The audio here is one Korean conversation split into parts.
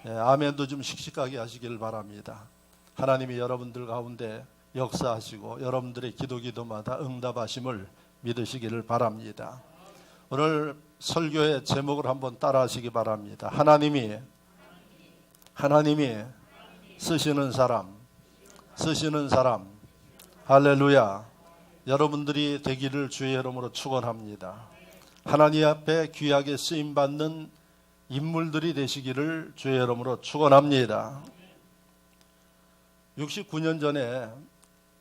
아멘도 좀 씩씩하게 하시길 바랍니다. 하나님이 여러분들 가운데 역사하시고 여러분들의 기도마다 응답하심을 믿으시기를 바랍니다. 오늘 설교의 제목을 한번 따라 하시기 바랍니다. 하나님이 쓰시는 사람. 할렐루야. 여러분들이 되기를 주의 이름으로 축원합니다. 하나님 앞에 귀하게 쓰임받는 인물들이 되시기를 주의 이름으로 축원합니다. 69년 전에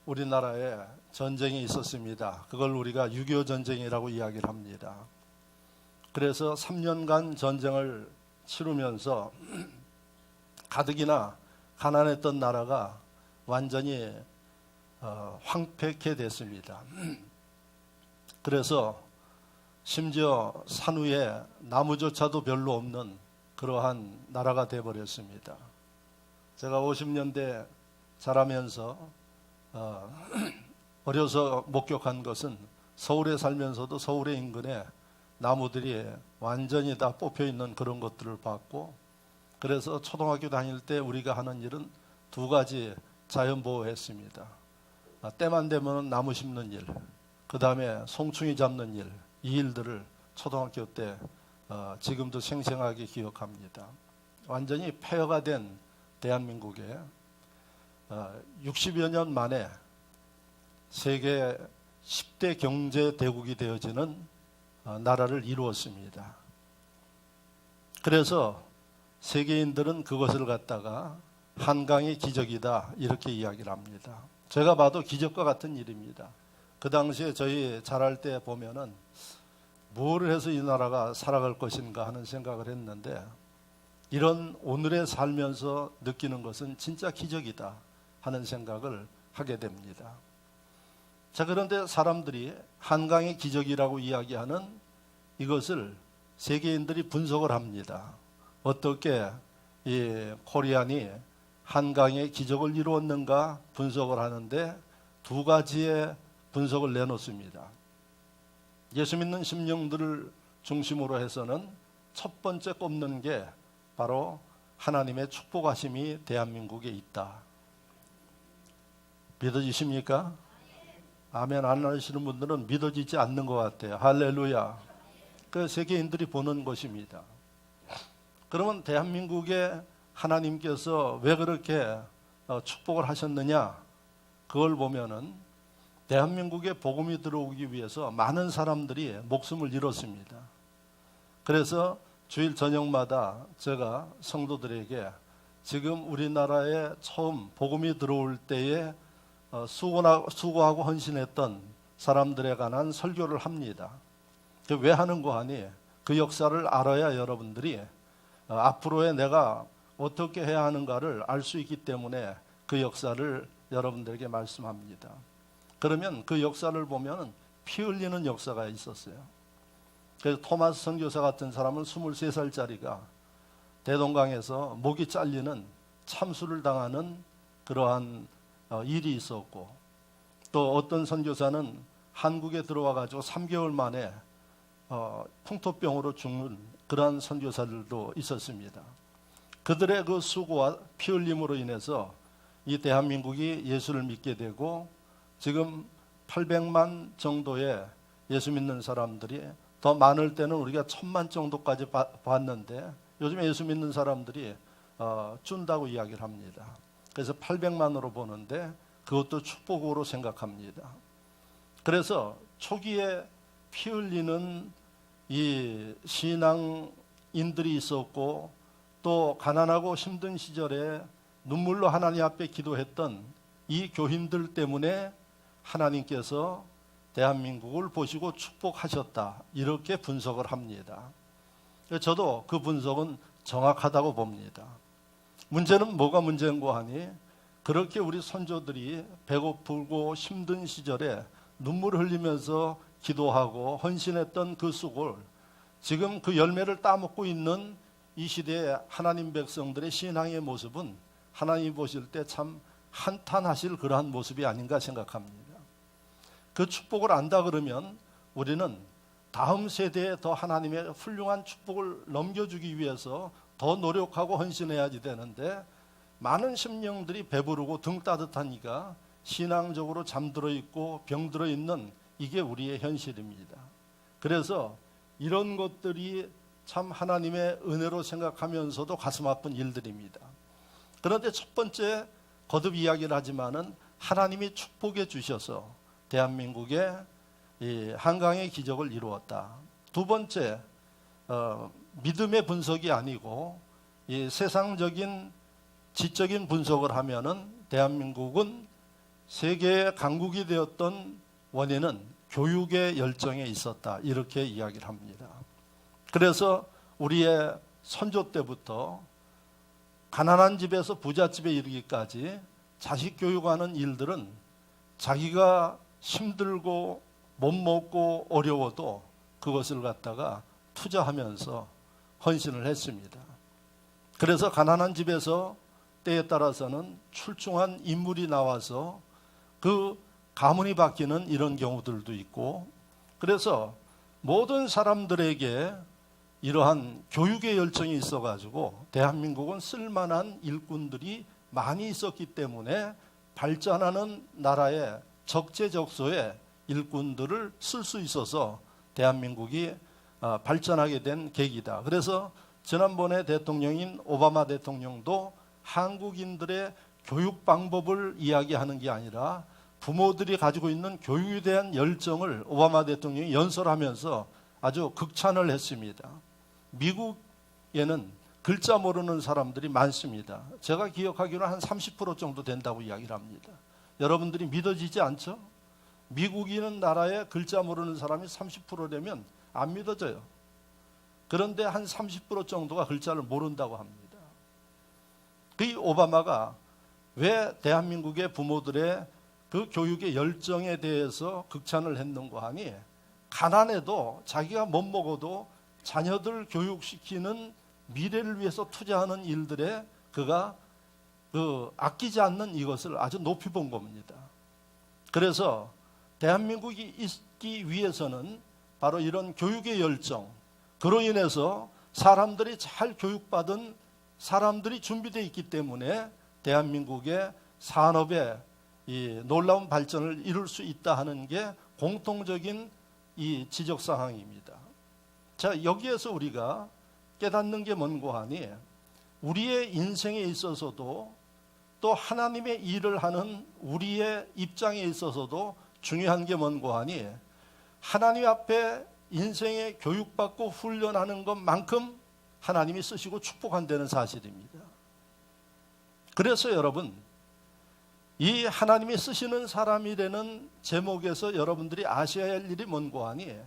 우리나라에 전쟁이 있었습니다. 그걸 우리가 6.25 전쟁이라고 이야기를 합니다. 그래서 3년간 전쟁을 치르면서 가뜩이나 가난했던 나라가 완전히 황폐케 됐습니다. 그래서 심지어 산 위에 나무조차도 별로 없는 그러한 나라가 되어버렸습니다. 제가 50년대 자라면서 어려서 목격한 것은 서울에 살면서도 서울의 인근에 나무들이 완전히 다 뽑혀 있는 그런 것들을 봤고, 그래서 초등학교 다닐 때 우리가 하는 일은 두 가지 자연보호했습니다. 때만 되면 나무 심는 일, 그 다음에 송충이 잡는 일, 이 일들을 초등학교 때 지금도 생생하게 기억합니다. 완전히 폐허가 된 대한민국에 60여 년 만에 세계 10대 경제 대국이 되어지는 나라를 이루었습니다. 그래서 세계인들은 그것을 갖다가 한강의 기적이다 이렇게 이야기를 합니다. 제가 봐도 기적과 같은 일입니다. 그 당시에 저희 자랄 때 보면은 뭘 해서 이 나라가 살아갈 것인가 하는 생각을 했는데, 이런 오늘에 살면서 느끼는 것은 진짜 기적이다 하는 생각을 하게 됩니다. 자, 그런데 사람들이 한강의 기적이라고 이야기하는 이것을 세계인들이 분석을 합니다. 어떻게 이 코리안이 한강의 기적을 이루었는가 분석을 하는데 두 가지의 분석을 내놓습니다. 예수 믿는 심령들을 중심으로 해서는 첫 번째 꼽는 게 바로 하나님의 축복하심이 대한민국에 있다. 믿어지십니까? 아멘 안 하시는 분들은 믿어지지 않는 것 같아요. 할렐루야. 그 세계인들이 보는 것입니다. 그러면 대한민국에 하나님께서 왜 그렇게 축복을 하셨느냐? 그걸 보면은 대한민국에 복음이 들어오기 위해서 많은 사람들이 목숨을 잃었습니다. 그래서 주일 저녁마다 제가 성도들에게 지금 우리나라에 처음 복음이 들어올 때에 수고하고 헌신했던 사람들에 관한 설교를 합니다. 왜 하는가 하니 그 역사를 알아야 여러분들이 앞으로의 내가 어떻게 해야 하는가를 알 수 있기 때문에 그 역사를 여러분들에게 말씀합니다. 그러면 그 역사를 보면 피 흘리는 역사가 있었어요. 그래서 토마스 선교사 같은 사람은 23살짜리가 대동강에서 목이 잘리는 참수를 당하는 그러한 일이 있었고, 또 어떤 선교사는 한국에 들어와 가지고 3개월 만에 풍토병으로 죽는 그러한 선교사들도 있었습니다. 그들의 그 수고와 피 흘림으로 인해서 이 대한민국이 예수를 믿게 되고, 지금 800만 정도의 예수 믿는 사람들이, 더 많을 때는 우리가 1000만 정도까지 봤는데 요즘 예수 믿는 사람들이 준다고 이야기를 합니다. 그래서 800만으로 보는데 그것도 축복으로 생각합니다. 그래서 초기에 피 흘리는 이 신앙인들이 있었고, 또 가난하고 힘든 시절에 눈물로 하나님 앞에 기도했던 이 교인들 때문에 하나님께서 대한민국을 보시고 축복하셨다 이렇게 분석을 합니다. 저도 그 분석은 정확하다고 봅니다. 문제는 뭐가 문제인가 하니, 그렇게 우리 선조들이 배고프고 힘든 시절에 눈물을 흘리면서 기도하고 헌신했던 그 수고를 지금 그 열매를 따먹고 있는 이 시대의 하나님 백성들의 신앙의 모습은 하나님이 보실 때 참 한탄하실 그러한 모습이 아닌가 생각합니다. 그 축복을 안다 그러면 우리는 다음 세대에 더 하나님의 훌륭한 축복을 넘겨주기 위해서 더 노력하고 헌신해야지 되는데 많은 심령들이 배부르고 등 따뜻하니까 신앙적으로 잠들어 있고 병들어 있는 이게 우리의 현실입니다. 그래서 이런 것들이 참 하나님의 은혜로 생각하면서도 가슴 아픈 일들입니다. 그런데 첫 번째 거듭 이야기를 하지만은 하나님이 축복해 주셔서 대한민국에 이 한강의 기적을 이루었다. 두 번째 믿음의 분석이 아니고 이 세상적인 지적인 분석을 하면은 대한민국은 세계의 강국이 되었던 원인은 교육의 열정에 있었다. 이렇게 이야기를 합니다. 그래서 우리의 선조 때부터 가난한 집에서 부잣집에 이르기까지 자식 교육하는 일들은 자기가 힘들고 못 먹고 어려워도 그것을 갖다가 투자하면서 헌신을 했습니다. 그래서 가난한 집에서 때에 따라서는 출중한 인물이 나와서 그 가문이 바뀌는 이런 경우들도 있고, 그래서 모든 사람들에게 이러한 교육의 열정이 있어가지고 대한민국은 쓸만한 일꾼들이 많이 있었기 때문에 발전하는 나라의 적재적소에 일꾼들을 쓸 수 있어서 대한민국이 발전하게 된 계기다. 그래서 지난번에 대통령인 오바마 대통령도 한국인들의 교육 방법을 이야기하는 게 아니라 부모들이 가지고 있는 교육에 대한 열정을 오바마 대통령이 연설하면서 아주 극찬을 했습니다. 미국에는 글자 모르는 사람들이 많습니다. 제가 기억하기로는 한 30% 정도 된다고 이야기를 합니다. 여러분들이 믿어지지 않죠? 미국이는 나라에 글자 모르는 사람이 30%라면 안 믿어져요. 그런데 한 30% 정도가 글자를 모른다고 합니다. 그 오바마가 왜 대한민국의 부모들의 그 교육의 열정에 대해서 극찬을 했는가 하니, 가난해도 자기가 못 먹어도 자녀들 교육시키는 미래를 위해서 투자하는 일들에 그가 아끼지 않는 이것을 아주 높이 본 겁니다. 그래서 대한민국이 있기 위해서는 바로 이런 교육의 열정, 그로 인해서 사람들이 잘 교육받은 사람들이 준비되어 있기 때문에 대한민국의 산업의 이 놀라운 발전을 이룰 수 있다 하는 게 공통적인 이 지적사항입니다. 자, 여기에서 우리가 깨닫는 게 뭔고 하니, 우리의 인생에 있어서도 또 하나님의 일을 하는 우리의 입장에 있어서도 중요한 게 뭔고 하니, 하나님 앞에 인생에 교육받고 훈련하는 것만큼 하나님이 쓰시고 축복한다는 사실입니다. 그래서 여러분, 이 하나님이 쓰시는 사람이라는 제목에서 여러분들이 아셔야 할 일이 뭔고 하니,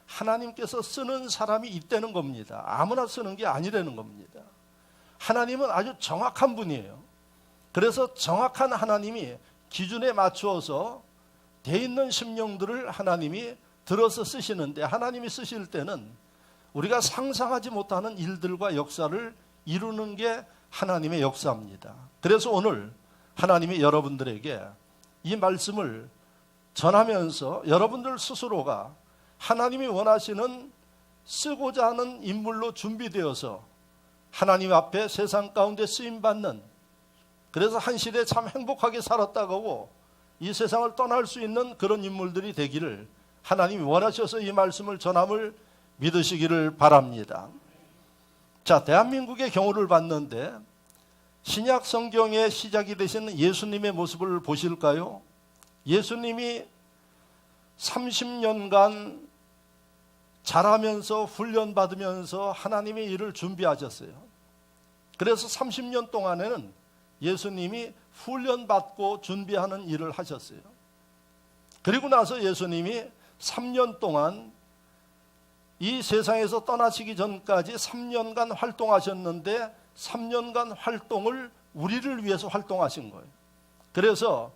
하나님께서 쓰는 사람이 있다는 겁니다. 아무나 쓰는 게 아니라는 겁니다. 하나님은 아주 정확한 분이에요. 그래서 정확한 하나님이 기준에 맞추어서 돼 있는 심령들을 하나님이 들어서 쓰시는데, 하나님이 쓰실 때는 우리가 상상하지 못하는 일들과 역사를 이루는 게 하나님의 역사입니다. 그래서 오늘 하나님이 여러분들에게 이 말씀을 전하면서 여러분들 스스로가 하나님이 원하시는 쓰고자 하는 인물로 준비되어서 하나님 앞에 세상 가운데 쓰임받는, 그래서 한 시대에 참 행복하게 살았다고 이 세상을 떠날 수 있는 그런 인물들이 되기를 하나님이 원하셔서 이 말씀을 전함을 믿으시기를 바랍니다. 자, 대한민국의 경우를 봤는데 신약 성경의 시작이 되신 예수님의 모습을 보실까요? 예수님이 30년간 자라면서 훈련받으면서 하나님의 일을 준비하셨어요. 그래서 30년 동안에는 예수님이 훈련받고 준비하는 일을 하셨어요. 그리고 나서 예수님이 3년 동안 이 세상에서 떠나시기 전까지 3년간 활동하셨는데 3년간 활동을 우리를 위해서 활동하신 거예요. 그래서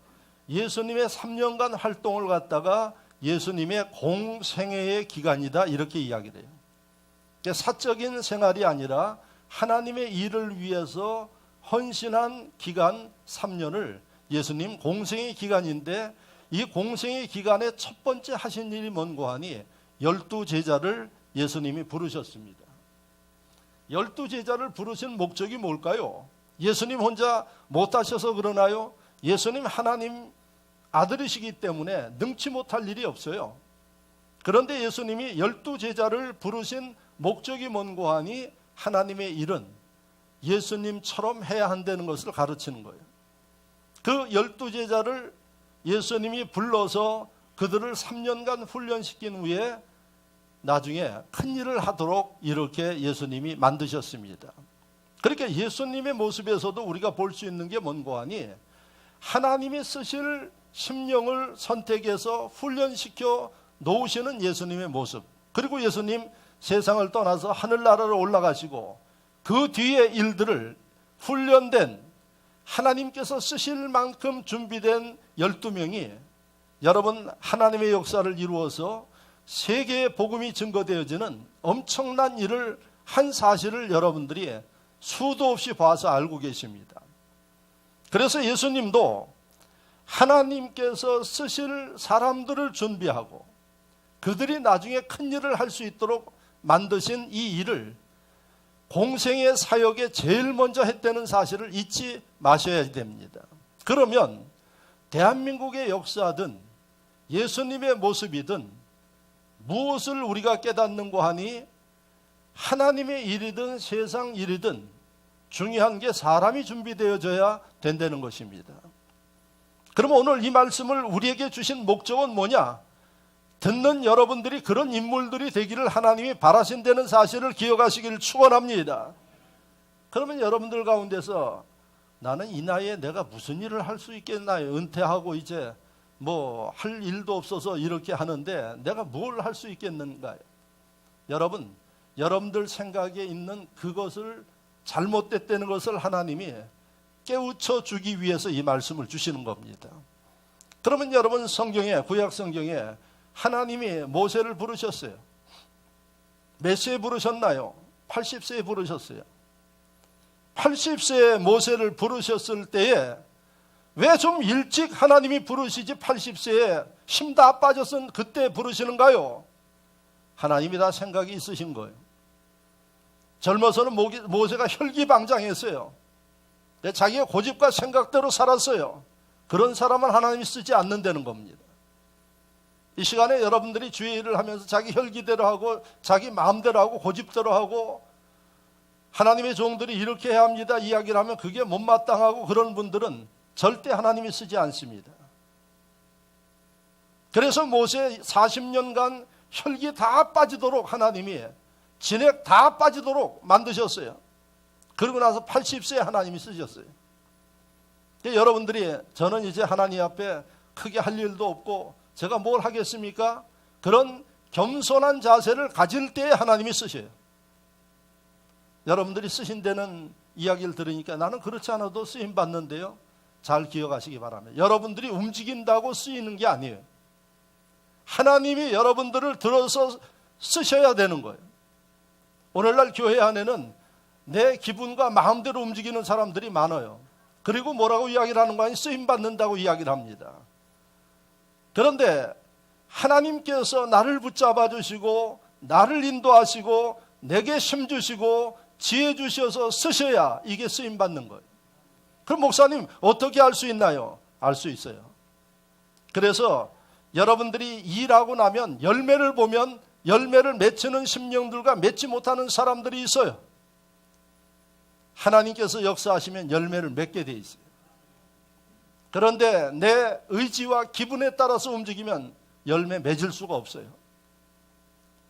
예수님의 3년간 활동을 갖다가 예수님의 공생애의 기간이다 이렇게 이야기를 해요. 사적인 생활이 아니라 하나님의 일을 위해서 헌신한 기간 3년을 예수님 공생의 기간인데, 이 공생의 기간에 첫 번째 하신 일이 뭔고 하니 12 제자를 예수님이 부르셨습니다. 열두 제자를 부르신 목적이 뭘까요? 예수님 혼자 못하셔서 그러나요? 예수님 하나님 아들이시기 때문에 능치 못할 일이 없어요. 그런데 예수님이 열두 제자를 부르신 목적이 뭔고 하니 하나님의 일은 예수님처럼 해야 한다는 것을 가르치는 거예요. 그 열두 제자를 예수님이 불러서 그들을 3년간 훈련시킨 후에 나중에 큰 일을 하도록 이렇게 예수님이 만드셨습니다. 그러니까 예수님의 모습에서도 우리가 볼 수 있는 게 뭔고 하니 하나님이 쓰실 심령을 선택해서 훈련시켜 놓으시는 예수님의 모습, 그리고 예수님 세상을 떠나서 하늘나라로 올라가시고 그 뒤의 일들을 훈련된 하나님께서 쓰실 만큼 준비된 12명이 여러분 하나님의 역사를 이루어서 세계의 복음이 증거되어지는 엄청난 일을 한 사실을 여러분들이 수도 없이 봐서 알고 계십니다. 그래서 예수님도 하나님께서 쓰실 사람들을 준비하고 그들이 나중에 큰 일을 할 수 있도록 만드신 이 일을 공생의 사역에 제일 먼저 했다는 사실을 잊지 마셔야 됩니다. 그러면 대한민국의 역사든 예수님의 모습이든 무엇을 우리가 깨닫는고 하니 하나님의 일이든 세상 일이든 중요한 게 사람이 준비되어져야 된다는 것입니다. 그러면 오늘 이 말씀을 우리에게 주신 목적은 뭐냐? 듣는 여러분들이 그런 인물들이 되기를 하나님이 바라신다는 사실을 기억하시기를 축원합니다. 그러면 여러분들 가운데서 나는 이 나이에 내가 무슨 일을 할 수 있겠나요? 은퇴하고 이제 뭐 할 일도 없어서 이렇게 하는데 내가 뭘 할 수 있겠는가요? 여러분, 여러분들 생각에 있는 그것을 잘못됐다는 것을 하나님이 깨우쳐 주기 위해서 이 말씀을 주시는 겁니다. 그러면 여러분 성경에, 구약 성경에 하나님이 모세를 부르셨어요. 몇 세에 부르셨나요? 80세에 부르셨어요. 80세에 모세를 부르셨을 때에 왜 좀 일찍 하나님이 부르시지 80세에 힘 다 빠졌은 그때 부르시는가요? 하나님이 다 생각이 있으신 거예요. 젊어서는 모세가 혈기방장했어요. 자기의 고집과 생각대로 살았어요. 그런 사람은 하나님이 쓰지 않는다는 겁니다. 이 시간에 여러분들이 주의 일을 하면서 자기 혈기대로 하고 자기 마음대로 하고 고집대로 하고 하나님의 종들이 이렇게 해야 합니다 이야기를 하면 그게 못마땅하고 그런 분들은 절대 하나님이 쓰지 않습니다. 그래서 모세 40년간 혈기 다 빠지도록 하나님이 진액 다 빠지도록 만드셨어요. 그러고 나서 80세에 하나님이 쓰셨어요. 여러분들이 저는 이제 하나님 앞에 크게 할 일도 없고 제가 뭘 하겠습니까? 그런 겸손한 자세를 가질 때에 하나님이 쓰셔요. 여러분들이 쓰신 데는 이야기를 들으니까 나는 그렇지 않아도 쓰임 받는데요. 잘 기억하시기 바랍니다. 여러분들이 움직인다고 쓰이는 게 아니에요. 하나님이 여러분들을 들어서 쓰셔야 되는 거예요. 오늘날 교회 안에는 내 기분과 마음대로 움직이는 사람들이 많아요. 그리고 뭐라고 이야기를 하는 거 아니 쓰임 받는다고 이야기를 합니다. 그런데 하나님께서 나를 붙잡아 주시고 나를 인도하시고 내게 힘 주시고 지혜 주셔서 쓰셔야 이게 쓰임 받는 거예요. 그럼 목사님 어떻게 알 수 있나요? 알 수 있어요. 그래서 여러분들이 일하고 나면 열매를 보면 열매를 맺히는 심령들과 맺지 못하는 사람들이 있어요. 하나님께서 역사하시면 열매를 맺게 돼 있어요. 그런데 내 의지와 기분에 따라서 움직이면 열매 맺을 수가 없어요.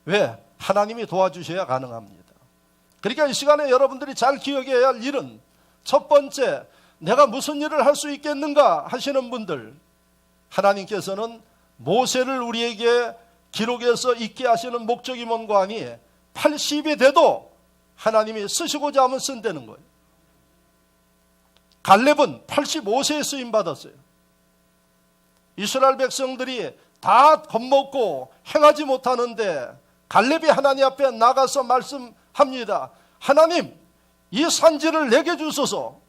왜? 하나님이 도와주셔야 가능합니다. 그러니까 이 시간에 여러분들이 잘 기억해야 할 일은 첫 번째, 내가 무슨 일을 할 수 있겠는가 하시는 분들, 하나님께서는 모세를 우리에게 기록해서 있게 하시는 목적이 뭔가 하니 80이 돼도 하나님이 쓰시고자 하면 쓴다는 거예요. 갈렙은 85세에 쓰임 받았어요. 이스라엘 백성들이 다 겁먹고 행하지 못하는데 갈렙이 하나님 앞에 나가서 말씀합니다. 하나님, 이 산지를 내게 주소서.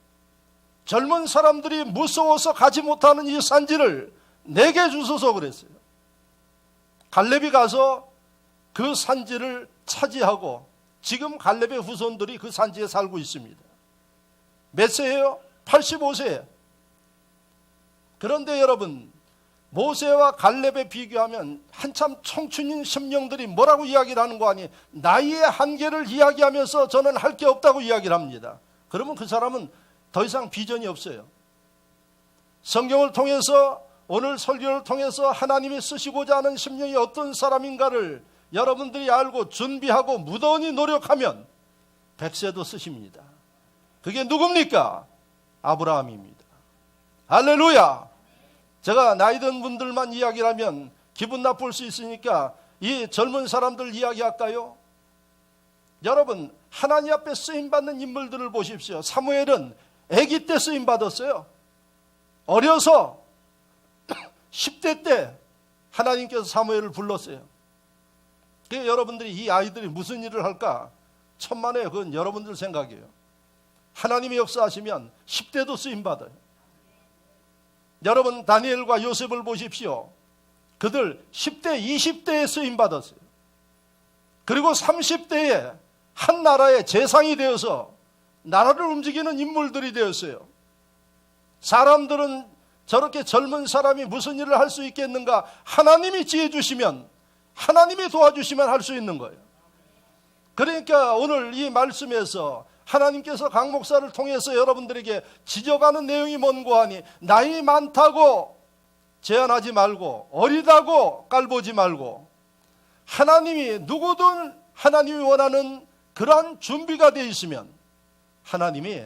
젊은 사람들이 무서워서 가지 못하는 이 산지를 내게 주소서 그랬어요. 갈렙이 가서 그 산지를 차지하고 지금 갈렙의 후손들이 그 산지에 살고 있습니다. 몇 세예요? 85세. 그런데 여러분, 모세와 갈렙에 비교하면 한참 청춘인 심령들이 뭐라고 이야기를 하는 거 아니? 나이의 한계를 이야기하면서 저는 할 게 없다고 이야기를 합니다. 그러면 그 사람은 더 이상 비전이 없어요. 성경을 통해서, 오늘 설교를 통해서 하나님이 쓰시고자 하는 심령이 어떤 사람인가를 여러분들이 알고 준비하고 무던히 노력하면 100세도 쓰십니다. 그게 누굽니까? 아브라함입니다. 할렐루야. 제가 나이 든 분들만 이야기를 하면 기분 나쁠 수 있으니까 이 젊은 사람들 이야기할까요? 여러분, 하나님 앞에 쓰임받는 인물들을 보십시오. 사무엘은 아기 때 쓰임받았어요. 어려서 10대 때 하나님께서 사무엘을 불렀어요. 그래서 여러분들이 이 아이들이 무슨 일을 할까? 천만에 그건 여러분들 생각이에요. 하나님의 역사하시면 10대도 쓰임받아요. 여러분, 다니엘과 요셉을 보십시오. 그들 10대, 20대에 쓰임받았어요. 그리고 30대에 한 나라의 재상이 되어서 나라를 움직이는 인물들이 되었어요. 사람들은 저렇게 젊은 사람이 무슨 일을 할 수 있겠는가? 하나님이 지혜 주시면, 하나님이 도와주시면 할 수 있는 거예요. 그러니까 오늘 이 말씀에서 하나님께서 강 목사를 통해서 여러분들에게 지적하는 내용이 뭔고 하니, 나이 많다고 제한하지 말고, 어리다고 깔보지 말고, 하나님이 누구든 하나님이 원하는 그러한 준비가 되어 있으면 하나님이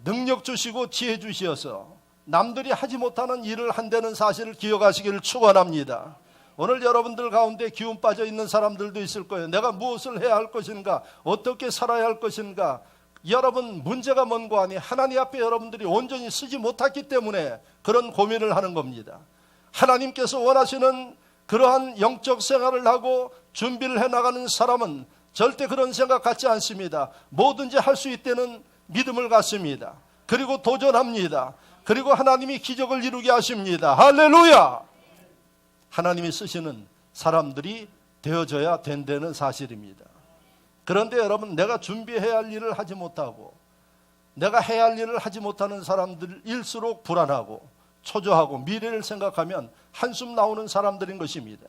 능력 주시고 지혜 주시어서 남들이 하지 못하는 일을 한다는 사실을 기억하시기를 축원합니다. 오늘 여러분들 가운데 기운 빠져 있는 사람들도 있을 거예요. 내가 무엇을 해야 할 것인가, 어떻게 살아야 할 것인가. 여러분, 문제가 뭔고 하니 하나님 앞에 여러분들이 온전히 쓰지 못했기 때문에 그런 고민을 하는 겁니다. 하나님께서 원하시는 그러한 영적 생활을 하고 준비를 해나가는 사람은 절대 그런 생각 갖지 않습니다. 뭐든지 할 수 있다는 믿음을 갖습니다. 그리고 도전합니다. 그리고 하나님이 기적을 이루게 하십니다. 할렐루야. 하나님이 쓰시는 사람들이 되어져야 된다는 사실입니다. 그런데 여러분, 내가 준비해야 할 일을 하지 못하고 내가 해야 할 일을 하지 못하는 사람들일수록 불안하고 초조하고 미래를 생각하면 한숨 나오는 사람들인 것입니다.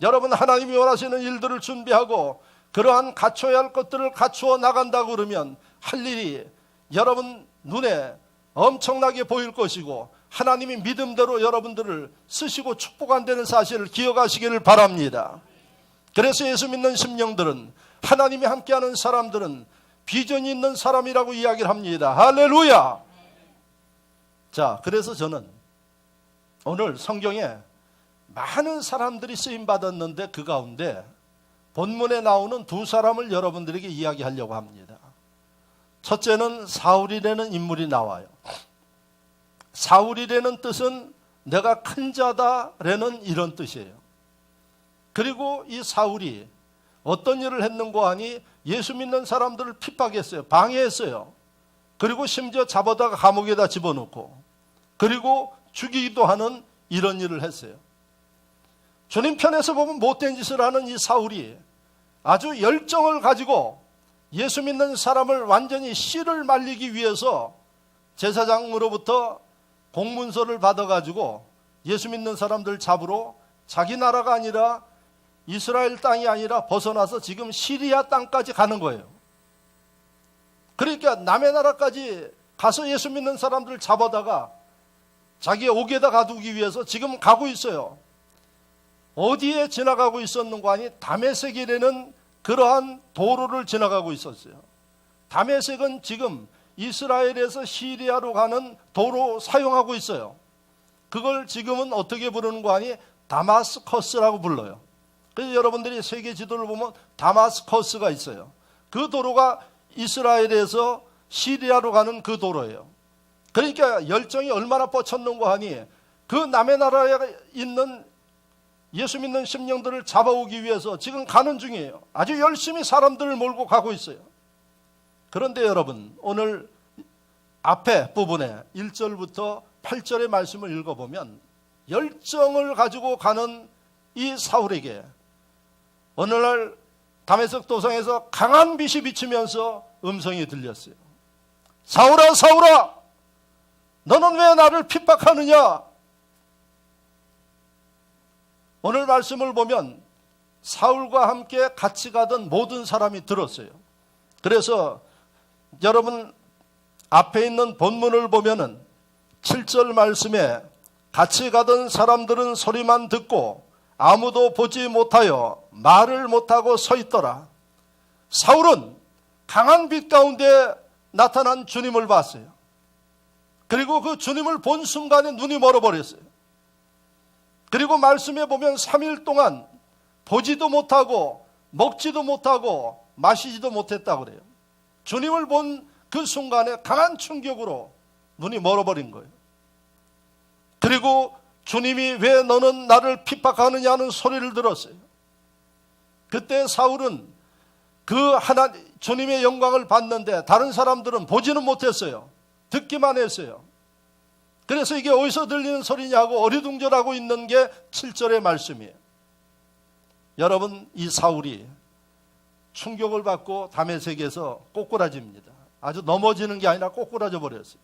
여러분, 하나님이 원하시는 일들을 준비하고 그러한 갖춰야 할 것들을 갖추어 나간다고 그러면 할 일이 여러분 눈에 엄청나게 보일 것이고 하나님이 믿음대로 여러분들을 쓰시고 축복한다는 사실을 기억하시기를 바랍니다. 그래서 예수 믿는 심령들은, 하나님이 함께하는 사람들은 비전이 있는 사람이라고 이야기를 합니다. 할렐루야. 자, 그래서 저는 오늘 성경에 많은 사람들이 쓰임받았는데 그 가운데 본문에 나오는 두 사람을 여러분들에게 이야기하려고 합니다. 첫째는 사울이라는 인물이 나와요. 사울이라는 뜻은 내가 큰 자다라는 이런 뜻이에요. 그리고 이 사울이 어떤 일을 했는고 하니 예수 믿는 사람들을 핍박했어요. 방해했어요. 그리고 심지어 잡아다가 감옥에다 집어넣고 그리고 죽이기도 하는 이런 일을 했어요. 주님 편에서 보면 못된 짓을 하는 이 사울이 아주 열정을 가지고 예수 믿는 사람을 완전히 씨를 말리기 위해서 제사장으로부터 공문서를 받아가지고 예수 믿는 사람들 잡으러 자기 나라가 아니라 이스라엘 땅이 아니라 벗어나서 지금 시리아 땅까지 가는 거예요. 그러니까 남의 나라까지 가서 예수 믿는 사람들을 잡아다가 자기의 옥에다 가두기 위해서 지금 가고 있어요. 어디에 지나가고 있었는가 하니 다메섹이라는 그러한 도로를 지나가고 있었어요. 다메섹은 지금 이스라엘에서 시리아로 가는 도로 사용하고 있어요. 그걸 지금은 어떻게 부르는가 하니 다마스커스라고 불러요. 그래서 여러분들이 세계 지도를 보면 다마스커스가 있어요. 그 도로가 이스라엘에서 시리아로 가는 그 도로예요. 그러니까 열정이 얼마나 뻗쳤는가 하니 그 남의 나라에 있는 예수 믿는 심령들을 잡아오기 위해서 지금 가는 중이에요. 아주 열심히 사람들을 몰고 가고 있어요. 그런데 여러분, 오늘 앞에 부분에 1절부터 8절의 말씀을 읽어보면 열정을 가지고 가는 이 사울에게 어느 날 다메섹 도상에서 강한 빛이 비치면서 음성이 들렸어요. 사울아, 사울아, 너는 왜 나를 핍박하느냐? 오늘 말씀을 보면 사울과 함께 같이 가던 모든 사람이 들었어요. 그래서 여러분 앞에 있는 본문을 보면은 7절 말씀에 같이 가던 사람들은 소리만 듣고 아무도 보지 못하여 말을 못하고 서 있더라. 사울은 강한 빛 가운데 나타난 주님을 봤어요. 그리고 그 주님을 본 순간에 눈이 멀어버렸어요. 그리고 말씀에 보면 3일 동안 보지도 못하고 먹지도 못하고 마시지도 못했다고 그래요. 주님을 본 그 순간에 강한 충격으로 눈이 멀어버린 거예요. 그리고 주님이 왜 너는 나를 핍박하느냐는 소리를 들었어요. 그때 사울은 주님의 영광을 봤는데 다른 사람들은 보지는 못했어요. 듣기만 했어요. 그래서 이게 어디서 들리는 소리냐고 어리둥절하고 있는 게 7절의 말씀이에요. 여러분, 이 사울이 충격을 받고 다메섹에서 꼬꾸라집니다. 아주 넘어지는 게 아니라 꼬꾸라져 버렸어요.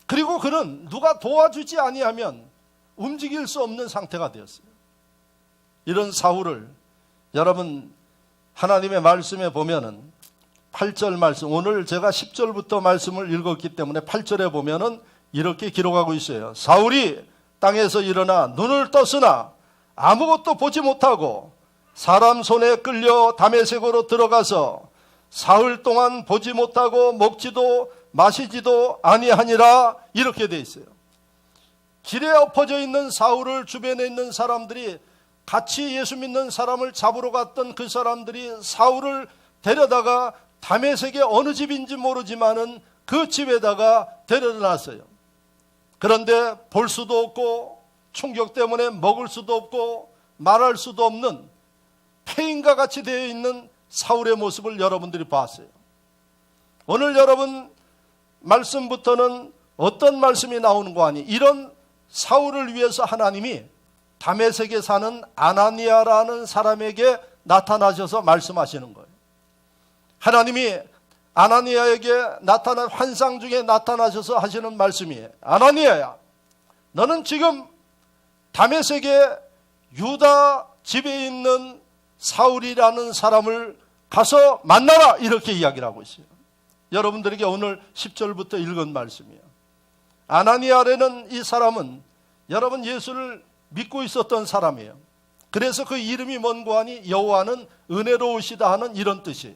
그리고 그는 누가 도와주지 아니하면 움직일 수 없는 상태가 되었어요. 이런 사울을 여러분 하나님의 말씀에 보면은 8절 말씀, 오늘 제가 10절부터 말씀을 읽었기 때문에 8절에 보면은 이렇게 기록하고 있어요. 사울이 땅에서 일어나 눈을 떴으나 아무것도 보지 못하고 사람 손에 끌려 다메섹으로 들어가서 사흘 동안 보지 못하고 먹지도 마시지도 아니하니라, 이렇게 돼 있어요. 길에 엎어져 있는 사울을 주변에 있는 사람들이, 같이 예수 믿는 사람을 잡으러 갔던 그 사람들이 사울을 데려다가 다메섹의 어느 집인지 모르지만은 그 집에다가 데려다 놨어요. 그런데 볼 수도 없고 충격 때문에 먹을 수도 없고 말할 수도 없는 폐인과 같이 되어 있는 사울의 모습을 여러분들이 봤어요. 오늘 여러분 말씀부터는 어떤 말씀이 나오는 거 아니? 이런 사울을 위해서 하나님이 다메섹에 사는 아나니아라는 사람에게 나타나셔서 말씀하시는 거예요. 하나님이 아나니아에게 나타난 환상 중에 나타나셔서 하시는 말씀이에요. 아나니아야, 너는 지금 다메섹에 유다 집에 있는 사울이라는 사람을 가서 만나라, 이렇게 이야기를 하고 있어요. 여러분들에게 오늘 10절부터 읽은 말씀이에요. 아나니아라는 이 사람은 여러분 예수를 믿고 있었던 사람이에요. 그래서 그 이름이 뭔고 하니 여호와는 은혜로우시다 하는 이런 뜻이에요.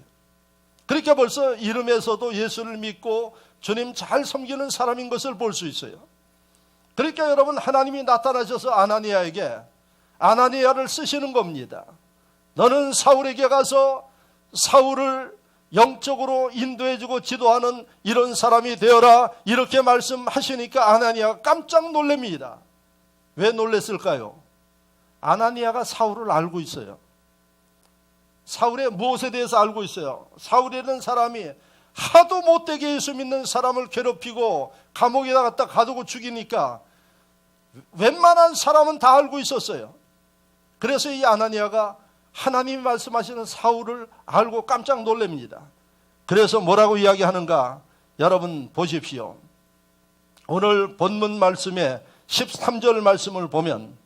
그러니까 벌써 이름에서도 예수를 믿고 주님 잘 섬기는 사람인 것을 볼 수 있어요. 그러니까 여러분 하나님이 나타나셔서 아나니아에게 아나니아를 쓰시는 겁니다. 너는 사울에게 가서 사울을 영적으로 인도해주고 지도하는 이런 사람이 되어라, 이렇게 말씀하시니까 아나니아가 깜짝 놀랍니다. 왜 놀랐을까요? 아나니아가 사울을 알고 있어요. 사울의 무엇에 대해서 알고 있어요? 사울이라는 사람이 하도 못되게 예수 믿는 사람을 괴롭히고 감옥에다 갖다 가두고 죽이니까 웬만한 사람은 다 알고 있었어요. 그래서 이 아나니아가 하나님이 말씀하시는 사울을 알고 깜짝 놀랍니다. 그래서 뭐라고 이야기하는가? 여러분 보십시오. 오늘 본문 말씀에 13절 말씀을 보면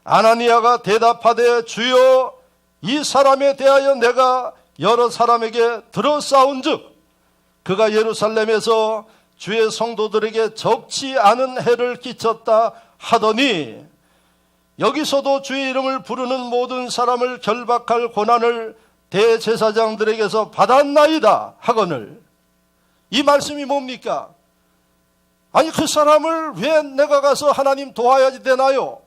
아나니아가 대답하되 주여, 이 사람에 대하여 내가 여러 사람에게 들어싸운즉 그가 예루살렘에서 주의 성도들에게 적지 않은 해를 끼쳤다 하더니 여기서도 주의 이름을 부르는 모든 사람을 결박할 고난을 대제사장들에게서 받았나이다 하거늘. 이 말씀이 뭡니까? 아니 그 사람을 왜 내가 가서 하나님 도와야지 되나요?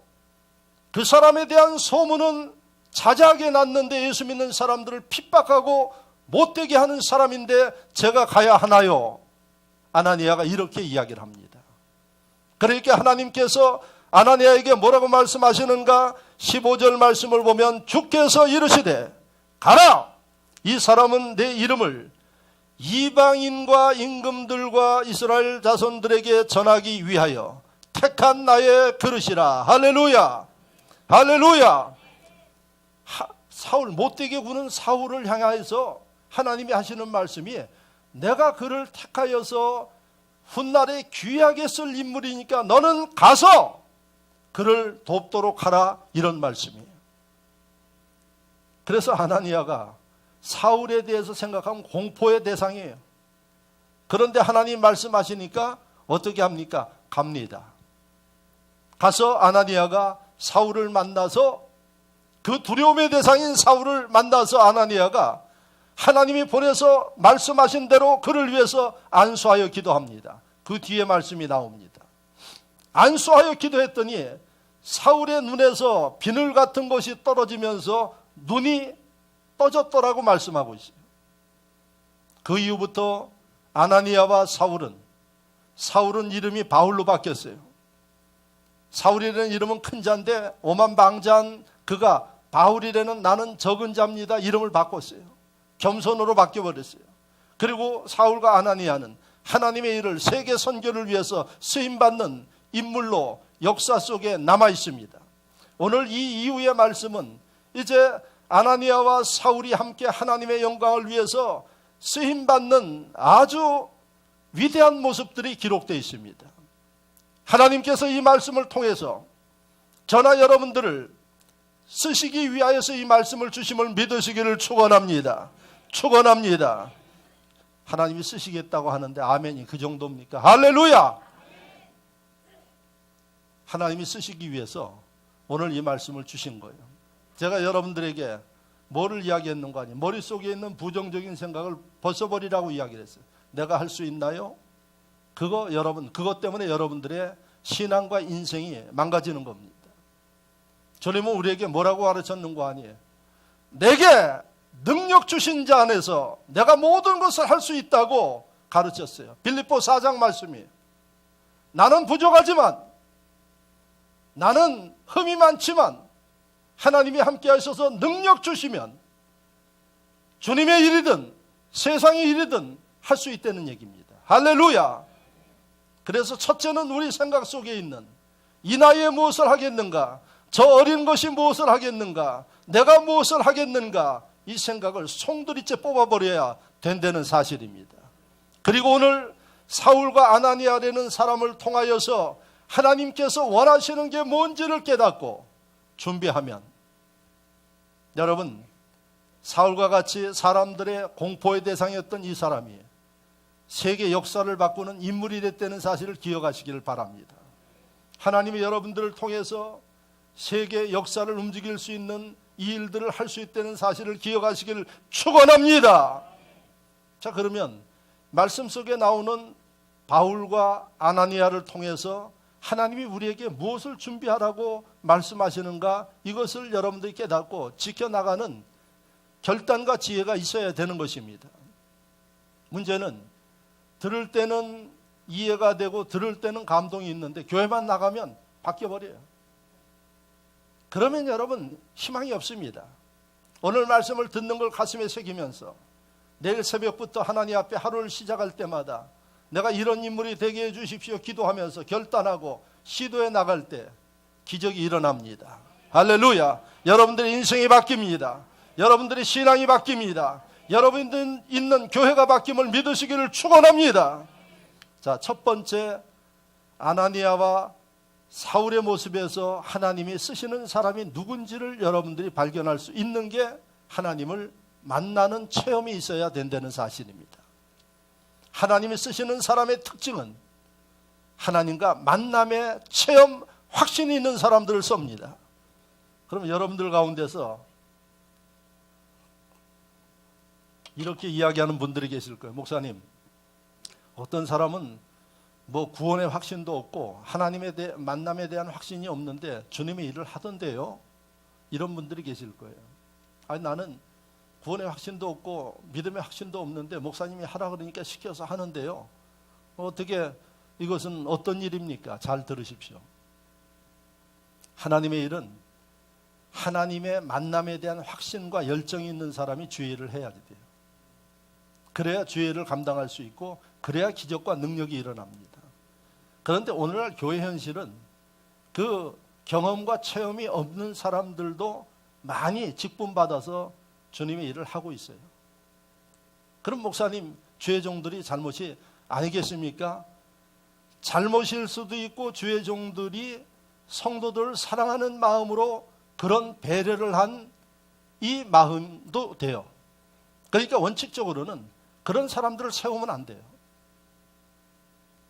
그 사람에 대한 소문은 자자하게 났는데 예수 믿는 사람들을 핍박하고 못되게 하는 사람인데 제가 가야 하나요? 아나니아가 이렇게 이야기를 합니다. 그러니까 하나님께서 아나니아에게 뭐라고 말씀하시는가? 15절 말씀을 보면 주께서 이르시되 가라, 이 사람은 내 이름을 이방인과 임금들과 이스라엘 자손들에게 전하기 위하여 택한 나의 그릇이라. 할렐루야, 할렐루야. 사울, 못되게 구는 사울을 향하여서 하나님이 하시는 말씀이 내가 그를 택하여서 훗날에 귀하게 쓸 인물이니까 너는 가서 그를 돕도록 하라, 이런 말씀이에요. 그래서 하나니아가 사울에 대해서 생각하면 공포의 대상이에요. 그런데 하나님 말씀하시니까 어떻게 합니까? 갑니다. 가서 아나니아가 사울을 만나서 그 두려움의 대상인 사울을 만나서 아나니아가 하나님이 보내서 말씀하신 대로 그를 위해서 안수하여 기도합니다. 그 뒤에 말씀이 나옵니다. 안수하여 기도했더니 사울의 눈에서 비늘 같은 것이 떨어지면서 눈이 떠졌더라고 말씀하고 있어요. 그 이후부터 아나니아와 사울은 이름이 바울로 바뀌었어요. 사울이라는 이름은 큰 자인데 오만방자한 그가 바울이라는 나는 적은 자입니다 이름을 바꿨어요. 겸손으로 바뀌어버렸어요. 그리고 사울과 아나니아는 하나님의 일을 세계 선교를 위해서 쓰임받는 인물로 역사 속에 남아 있습니다. 오늘 이 이후의 말씀은 이제 아나니아와 사울이 함께 하나님의 영광을 위해서 쓰임받는 아주 위대한 모습들이 기록되어 있습니다. 하나님께서 이 말씀을 통해서 저나 여러분들을 쓰시기 위하여서 이 말씀을 주심을 믿으시기를 축원합니다. 축원합니다. 하나님이 쓰시겠다고 하는데 아멘이 그 정도입니까? 할렐루야! 하나님이 쓰시기 위해서 오늘 이 말씀을 주신 거예요. 제가 여러분들에게 뭐를 이야기했는가 하니 머릿속에 있는 부정적인 생각을 벗어버리라고 이야기를 했어요. 내가 할 수 있나요? 그것 때문에 여러분들의 신앙과 인생이 망가지는 겁니다. 주님은 우리에게 뭐라고 가르쳤는가 하니 내게 능력 주신 자 안에서 내가 모든 것을 할 수 있다고 가르쳤어요. 빌립보 4장 말씀이에요. 나는 부족하지만 나는 흠이 많지만 하나님이 함께 하셔서 능력 주시면 주님의 일이든 세상의 일이든 할 수 있다는 얘기입니다. 할렐루야. 그래서 첫째는 우리 생각 속에 있는 이 나이에 무엇을 하겠는가, 저 어린 것이 무엇을 하겠는가, 내가 무엇을 하겠는가, 이 생각을 송두리째 뽑아버려야 된다는 사실입니다. 그리고 오늘 사울과 아나니아라는 사람을 통하여서 하나님께서 원하시는 게 뭔지를 깨닫고 준비하면, 여러분 사울과 같이 사람들의 공포의 대상이었던 이 사람이 세계 역사를 바꾸는 인물이 됐다는 사실을 기억하시기를 바랍니다. 하나님이 여러분들을 통해서 세계 역사를 움직일 수 있는 이 일들을 할 수 있다는 사실을 기억하시기를 축원합니다. 자, 그러면 말씀 속에 나오는 바울과 아나니아를 통해서 하나님이 우리에게 무엇을 준비하라고 말씀하시는가, 이것을 여러분들이 깨닫고 지켜나가는 결단과 지혜가 있어야 되는 것입니다. 문제는 들을 때는 이해가 되고 들을 때는 감동이 있는데 교회만 나가면 바뀌어버려요. 그러면 여러분 희망이 없습니다. 오늘 말씀을 듣는 걸 가슴에 새기면서 내일 새벽부터 하나님 앞에 하루를 시작할 때마다 내가 이런 인물이 되게 해주십시오 기도하면서 결단하고 시도해 나갈 때 기적이 일어납니다. 할렐루야. 여러분들의 인생이 바뀝니다. 여러분들의 신앙이 바뀝니다. 여러분들 있는 교회가 바뀜을 믿으시기를 축원합니다. 자, 첫 번째, 아나니아와 사울의 모습에서 하나님이 쓰시는 사람이 누군지를 여러분들이 발견할 수 있는 게 하나님을 만나는 체험이 있어야 된다는 사실입니다. 하나님이 쓰시는 사람의 특징은 하나님과 만남의 체험, 확신이 있는 사람들을 씁니다. 그럼 여러분들 가운데서 이렇게 이야기하는 분들이 계실 거예요. 목사님, 어떤 사람은 뭐 구원의 확신도 없고 하나님의 만남에 대한 확신이 없는데 주님의 일을 하던데요. 이런 분들이 계실 거예요. 아니, 나는 구원의 확신도 없고 믿음의 확신도 없는데 목사님이 하라 그러니까 시켜서 하는데요. 어떻게, 이것은 어떤 일입니까? 잘 들으십시오. 하나님의 일은 하나님의 만남에 대한 확신과 열정이 있는 사람이 주의를 해야 돼요. 그래야 주의를 감당할 수 있고 그래야 기적과 능력이 일어납니다. 그런데 오늘날 교회 현실은 그 경험과 체험이 없는 사람들도 많이 직분받아서 주님의 일을 하고 있어요. 그럼 목사님, 주의 종들이 잘못이 아니겠습니까? 잘못일 수도 있고 주의 종들이 성도들을 사랑하는 마음으로 그런 배려를 한 이 마음도 돼요. 그러니까 원칙적으로는 그런 사람들을 세우면 안 돼요.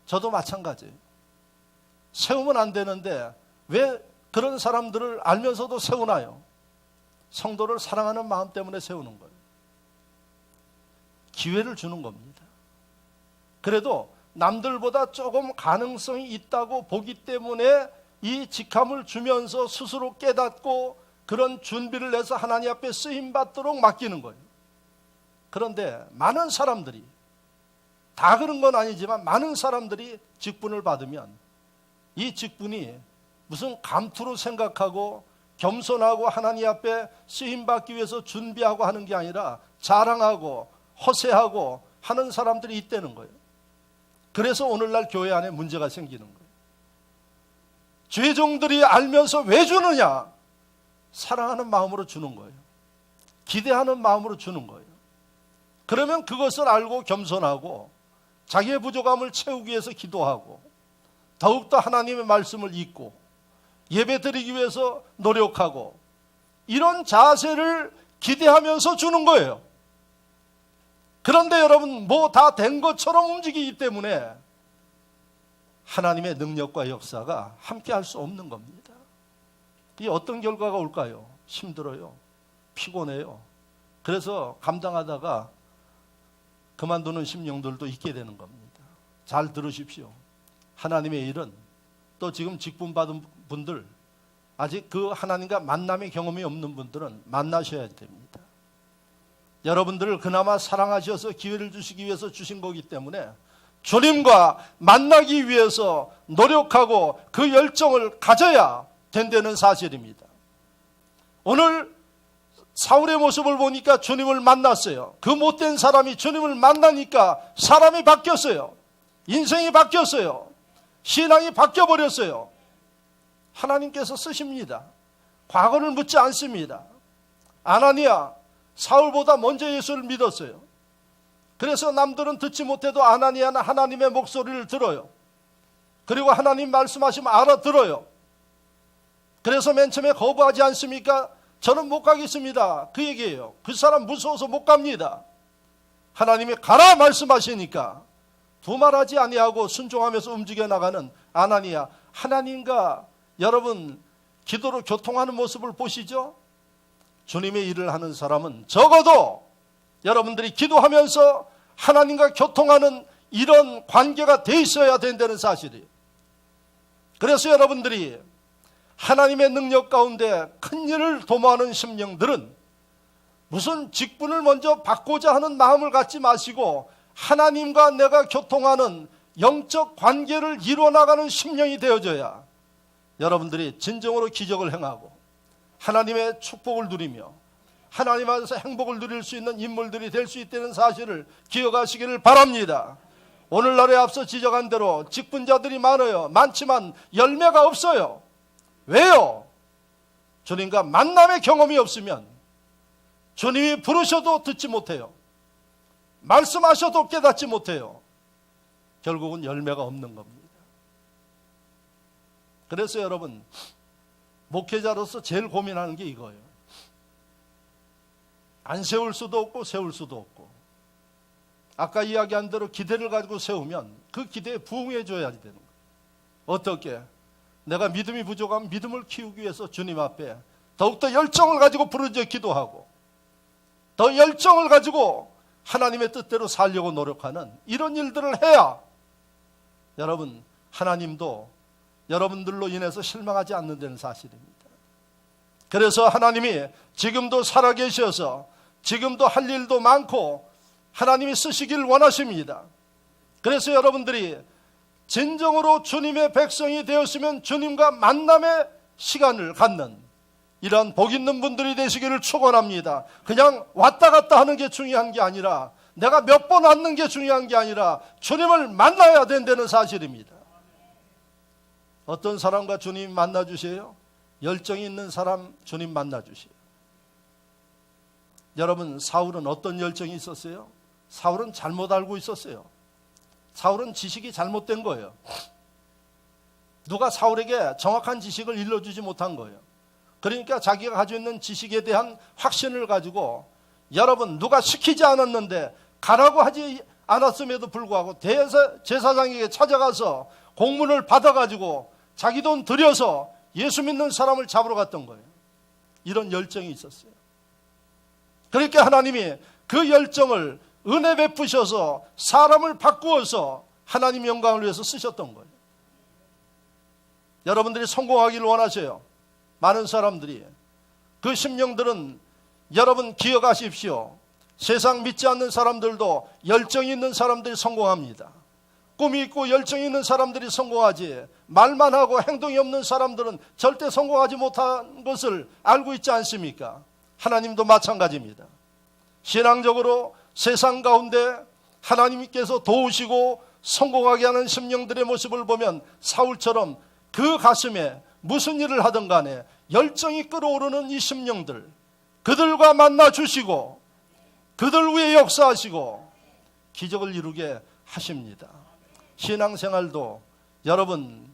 저도 마찬가지예요. 세우면 안 되는데 왜 그런 사람들을 알면서도 세우나요? 성도를 사랑하는 마음 때문에 세우는 거예요. 기회를 주는 겁니다. 그래도 남들보다 조금 가능성이 있다고 보기 때문에 이 직함을 주면서 스스로 깨닫고 그런 준비를 해서 하나님 앞에 쓰임받도록 맡기는 거예요. 그런데 많은 사람들이, 다 그런 건 아니지만 많은 사람들이 직분을 받으면 이 직분이 무슨 감투로 생각하고 겸손하고 하나님 앞에 쓰임받기 위해서 준비하고 하는 게 아니라 자랑하고 허세하고 하는 사람들이 있다는 거예요. 그래서 오늘날 교회 안에 문제가 생기는 거예요. 주의 종들이 알면서 왜 주느냐? 사랑하는 마음으로 주는 거예요. 기대하는 마음으로 주는 거예요. 그러면 그것을 알고 겸손하고 자기의 부족함을 채우기 위해서 기도하고 더욱더 하나님의 말씀을 읽고 예배 드리기 위해서 노력하고 이런 자세를 기대하면서 주는 거예요. 그런데 여러분, 뭐 다 된 것처럼 움직이기 때문에 하나님의 능력과 역사가 함께 할 수 없는 겁니다. 이 어떤 결과가 올까요? 힘들어요. 피곤해요. 그래서 감당하다가 그만두는 심령들도 있게 되는 겁니다. 잘 들으십시오. 하나님의 일은 또 지금 직분받은 분들, 아직 그 하나님과 만남의 경험이 없는 분들은 만나셔야 됩니다. 여러분들을 그나마 사랑하셔서 기회를 주시기 위해서 주신 거기 때문에 주님과 만나기 위해서 노력하고 그 열정을 가져야 된다는 사실입니다. 오늘 사울의 모습을 보니까 주님을 만났어요. 그 못된 사람이 주님을 만나니까 사람이 바뀌었어요. 인생이 바뀌었어요. 신앙이 바뀌어버렸어요. 하나님께서 쓰십니다. 과거를 묻지 않습니다. 아나니아, 사울보다 먼저 예수를 믿었어요. 그래서 남들은 듣지 못해도 아나니아는 하나님의 목소리를 들어요. 그리고 하나님 말씀하시면 알아들어요. 그래서 맨 처음에 거부하지 않습니까? 저는 못 가겠습니다. 그 얘기예요. 그 사람 무서워서 못 갑니다. 하나님이 가라 말씀하시니까 두말하지 아니하고 순종하면서 움직여 나가는 아나니아. 하나님과 여러분 기도로 교통하는 모습을 보시죠? 주님의 일을 하는 사람은 적어도 여러분들이 기도하면서 하나님과 교통하는 이런 관계가 돼 있어야 된다는 사실이에요. 그래서 여러분들이 하나님의 능력 가운데 큰 일을 도모하는 심령들은 무슨 직분을 먼저 받고자 하는 마음을 갖지 마시고 하나님과 내가 교통하는 영적 관계를 이루어나가는 심령이 되어져야 여러분들이 진정으로 기적을 행하고 하나님의 축복을 누리며 하나님 안에서 행복을 누릴 수 있는 인물들이 될 수 있다는 사실을 기억하시기를 바랍니다. 오늘날에 앞서 지적한 대로 직분자들이 많아요. 많지만 열매가 없어요. 왜요? 주님과 만남의 경험이 없으면 주님이 부르셔도 듣지 못해요. 말씀하셔도 깨닫지 못해요. 결국은 열매가 없는 겁니다. 그래서 여러분, 목회자로서 제일 고민하는 게 이거예요. 안 세울 수도 없고 세울 수도 없고, 아까 이야기한 대로 기대를 가지고 세우면 그 기대에 부응해 줘야 되는 거예요. 어떻게? 내가 믿음이 부족하면 믿음을 키우기 위해서 주님 앞에 더욱더 열정을 가지고 부르짖어 기도하고 더 열정을 가지고 하나님의 뜻대로 살려고 노력하는 이런 일들을 해야 여러분, 하나님도 여러분들로 인해서 실망하지 않는다는 사실입니다. 그래서 하나님이 지금도 살아계셔서 지금도 할 일도 많고 하나님이 쓰시길 원하십니다. 그래서 여러분들이 진정으로 주님의 백성이 되었으면 주님과 만남의 시간을 갖는 이러한 복 있는 분들이 되시기를 축원합니다. 그냥 왔다 갔다 하는 게 중요한 게 아니라, 내가 몇 번 왔는 게 중요한 게 아니라 주님을 만나야 된다는 사실입니다. 어떤 사람과 주님 만나 주세요? 열정이 있는 사람 주님 만나 주세요. 여러분, 사울은 어떤 열정이 있었어요? 사울은 잘못 알고 있었어요. 사울은 지식이 잘못된 거예요. 누가 사울에게 정확한 지식을 일러주지 못한 거예요. 그러니까 자기가 가지고 있는 지식에 대한 확신을 가지고, 여러분, 누가 시키지 않았는데 가라고 하지 않았음에도 불구하고 제사장에게 찾아가서 공문을 받아가지고 자기 돈 들여서 예수 믿는 사람을 잡으러 갔던 거예요. 이런 열정이 있었어요. 그러니까 하나님이 그 열정을 은혜 베푸셔서 사람을 바꾸어서 하나님 영광을 위해서 쓰셨던 거예요. 여러분들이 성공하기를 원하세요. 많은 사람들이. 그 심령들은 여러분 기억하십시오. 세상 믿지 않는 사람들도 열정이 있는 사람들이 성공합니다. 꿈이 있고 열정이 있는 사람들이 성공하지, 말만 하고 행동이 없는 사람들은 절대 성공하지 못한 것을 알고 있지 않습니까? 하나님도 마찬가지입니다. 신앙적으로 세상 가운데 하나님께서 도우시고 성공하게 하는 심령들의 모습을 보면 사울처럼 그 가슴에 무슨 일을 하든 간에 열정이 끓어오르는 이 심령들, 그들과 만나 주시고 그들 위해 역사하시고 기적을 이루게 하십니다. 신앙생활도 여러분,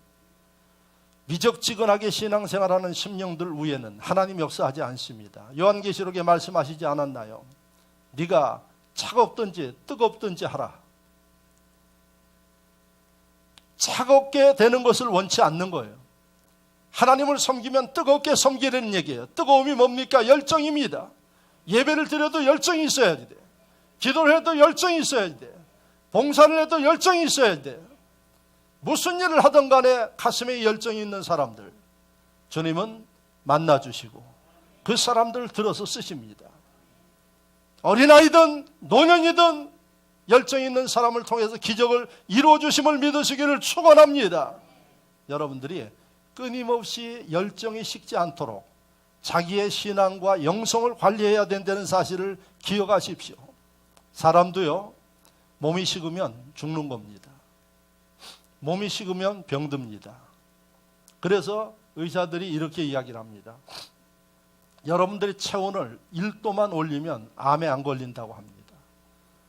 미적지근하게 신앙생활하는 심령들 위에는 하나님 역사하지 않습니다. 요한계시록에 말씀하시지 않았나요? 네가 차갑든지 뜨겁든지 하라. 차갑게 되는 것을 원치 않는 거예요. 하나님을 섬기면 뜨겁게 섬기라는 얘기예요. 뜨거움이 뭡니까? 열정입니다. 예배를 드려도 열정이 있어야 돼. 기도를 해도 열정이 있어야 돼. 봉사를 해도 열정이 있어야 돼. 무슨 일을 하든 간에 가슴에 열정이 있는 사람들, 주님은 만나주시고 그 사람들을 들어서 쓰십니다. 어린아이든 노년이든 열정 있는 사람을 통해서 기적을 이루어주심을 믿으시기를 축원합니다. 여러분들이 끊임없이 열정이 식지 않도록 자기의 신앙과 영성을 관리해야 된다는 사실을 기억하십시오. 사람도요, 몸이 식으면 죽는 겁니다. 몸이 식으면 병듭니다. 그래서 의사들이 이렇게 이야기를 합니다. 여러분들이 체온을 1도만 올리면 암에 안 걸린다고 합니다.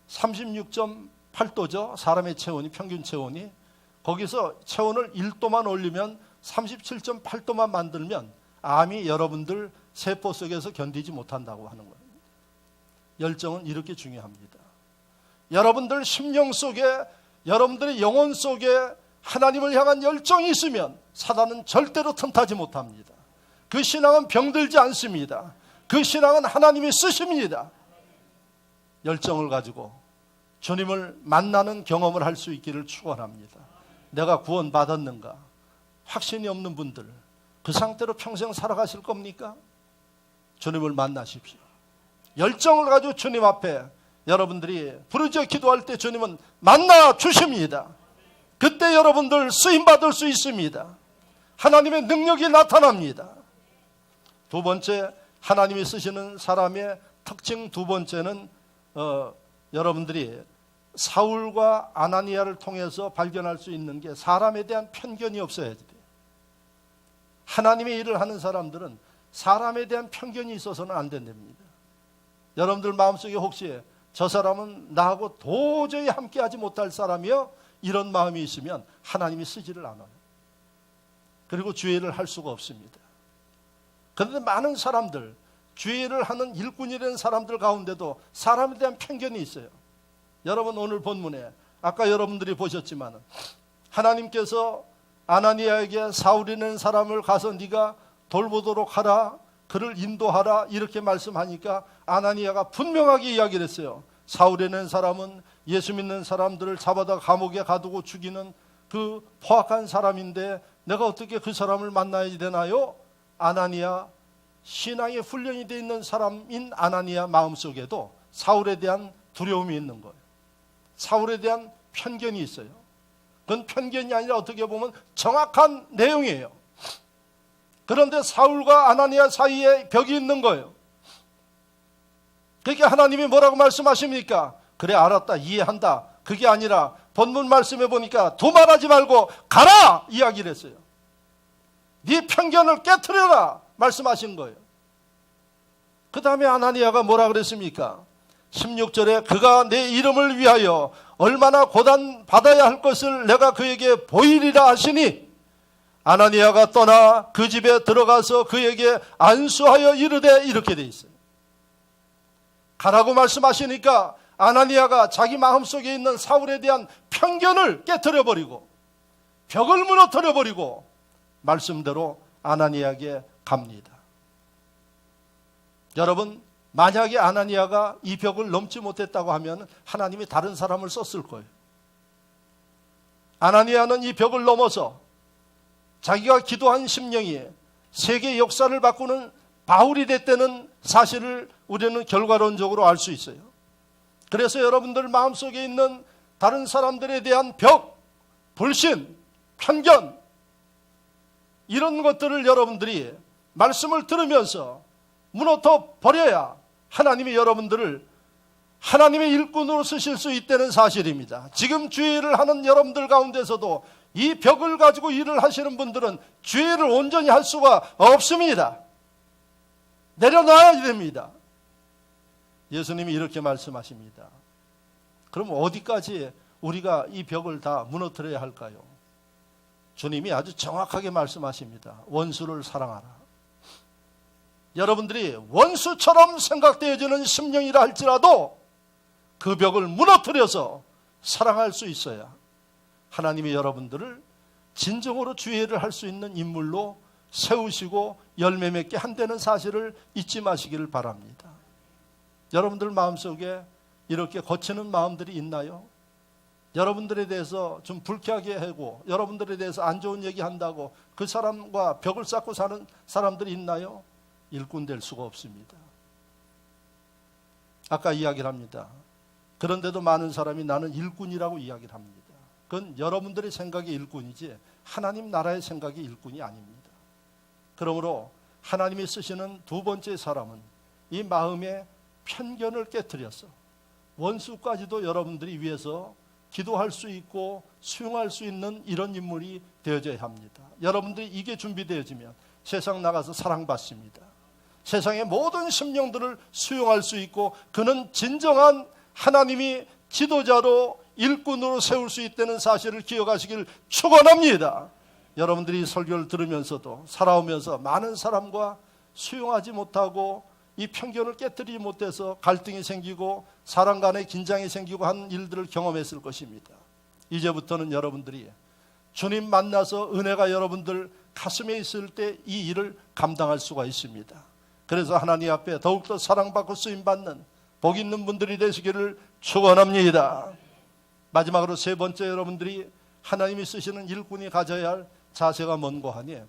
36.8도죠. 사람의 체온이, 평균 체온이. 거기서 체온을 1도만 올리면 37.8도만 만들면 암이 여러분들 세포 속에서 견디지 못한다고 하는 거예요. 열정은 이렇게 중요합니다. 여러분들 심령 속에, 여러분들의 영혼 속에 하나님을 향한 열정이 있으면 사단은 절대로 틈타지 못합니다. 그 신앙은 병들지 않습니다. 그 신앙은 하나님이 쓰십니다. 열정을 가지고 주님을 만나는 경험을 할 수 있기를 축원합니다. 내가 구원받았는가? 확신이 없는 분들, 그 상태로 평생 살아가실 겁니까? 주님을 만나십시오. 열정을 가지고 주님 앞에 여러분들이 부르짖어 기도할 때 주님은 만나 주십니다. 그때 여러분들 쓰임받을 수 있습니다. 하나님의 능력이 나타납니다. 두 번째, 하나님이 쓰시는 사람의 특징 두 번째는 여러분들이 사울과 아나니아를 통해서 발견할 수 있는 게 사람에 대한 편견이 없어야 돼요. 하나님의 일을 하는 사람들은 사람에 대한 편견이 있어서는 안 된답니다. 여러분들 마음속에 혹시 저 사람은 나하고 도저히 함께하지 못할 사람이요, 이런 마음이 있으면 하나님이 쓰지를 않아요. 그리고 주의 일을 할 수가 없습니다. 그런데 많은 사람들, 주의 일을 하는 일꾼이라는 사람들 가운데도 사람에 대한 편견이 있어요. 여러분 오늘 본문에 아까 여러분들이 보셨지만 하나님께서 아나니아에게 사울이라는 사람을 가서 네가 돌보도록 하라, 그를 인도하라 이렇게 말씀하니까 아나니아가 분명하게 이야기를 했어요. 사울이라는 사람은 예수 믿는 사람들을 잡아다 감옥에 가두고 죽이는 그 포악한 사람인데 내가 어떻게 그 사람을 만나야 되나요? 아나니아, 신앙에 훈련이 되어 있는 사람인 아나니아 마음속에도 사울에 대한 두려움이 있는 거예요. 사울에 대한 편견이 있어요. 그건 편견이 아니라 어떻게 보면 정확한 내용이에요. 그런데 사울과 아나니아 사이에 벽이 있는 거예요. 그러니까 하나님이 뭐라고 말씀하십니까? 그래 알았다, 이해한다. 그게 아니라 본문 말씀해 보니까 도말하지 말고 가라 이야기를 했어요. 네 편견을 깨트려라 말씀하신 거예요. 그 다음에 아나니아가 뭐라 그랬습니까? 16절에 그가 내 이름을 위하여 얼마나 고단 받아야 할 것을 내가 그에게 보이리라 하시니 아나니아가 떠나 그 집에 들어가서 그에게 안수하여 이르되, 이렇게 돼 있어요. 가라고 말씀하시니까 아나니아가 자기 마음속에 있는 사울에 대한 편견을 깨트려버리고 벽을 무너뜨려버리고 말씀대로 아나니아에게 갑니다. 여러분, 만약에 아나니아가 이 벽을 넘지 못했다고 하면 하나님이 다른 사람을 썼을 거예요. 아나니아는 이 벽을 넘어서 자기가 기도한 심령이 세계 역사를 바꾸는 바울이 됐다는 사실을 우리는 결과론적으로 알 수 있어요. 그래서 여러분들 마음속에 있는 다른 사람들에 대한 벽, 불신, 편견, 이런 것들을 여러분들이 말씀을 들으면서 무너뜨려 버려야 하나님이 여러분들을 하나님의 일꾼으로 쓰실 수 있다는 사실입니다. 지금 주의를 하는 여러분들 가운데서도 이 벽을 가지고 일을 하시는 분들은 주의를 온전히 할 수가 없습니다. 내려놔야 됩니다. 예수님이 이렇게 말씀하십니다. 그럼 어디까지 우리가 이 벽을 다 무너뜨려야 할까요? 주님이 아주 정확하게 말씀하십니다. 원수를 사랑하라. 여러분들이 원수처럼 생각되어지는 심령이라 할지라도 그 벽을 무너뜨려서 사랑할 수 있어야 하나님이 여러분들을 진정으로 주의를 할 수 있는 인물로 세우시고 열매 맺게 한다는 사실을 잊지 마시기를 바랍니다. 여러분들 마음속에 이렇게 거치는 마음들이 있나요? 여러분들에 대해서 좀 불쾌하게 하고 여러분들에 대해서 안 좋은 얘기 한다고 그 사람과 벽을 쌓고 사는 사람들이 있나요? 일꾼 될 수가 없습니다. 아까 이야기를 합니다. 그런데도 많은 사람이 나는 일꾼이라고 이야기를 합니다. 그건 여러분들의 생각의 일꾼이지 하나님 나라의 생각의 일꾼이 아닙니다. 그러므로 하나님이 쓰시는 두 번째 사람은 이 마음의 편견을 깨트려서 원수까지도 여러분들이 위해서 기도할 수 있고 수용할 수 있는 이런 인물이 되어져야 합니다. 여러분들이 이게 준비되어지면 세상 나가서 사랑받습니다. 세상의 모든 심령들을 수용할 수 있고 그는 진정한 하나님이 지도자로 일꾼으로 세울 수 있다는 사실을 기억하시길 축원합니다. 여러분들이 설교를 들으면서도 살아오면서 많은 사람과 수용하지 못하고 이 편견을 깨뜨리지 못해서 갈등이 생기고 사람 간의 긴장이 생기고 한 일들을 경험했을 것입니다. 이제부터는 여러분들이 주님 만나서 은혜가 여러분들 가슴에 있을 때 이 일을 감당할 수가 있습니다. 그래서 하나님 앞에 더욱더 사랑받고 쓰임받는 복 있는 분들이 되시기를 축원합니다. 마지막으로 세 번째, 여러분들이 하나님이 쓰시는 일꾼이 가져야 할 자세가 뭔고 하니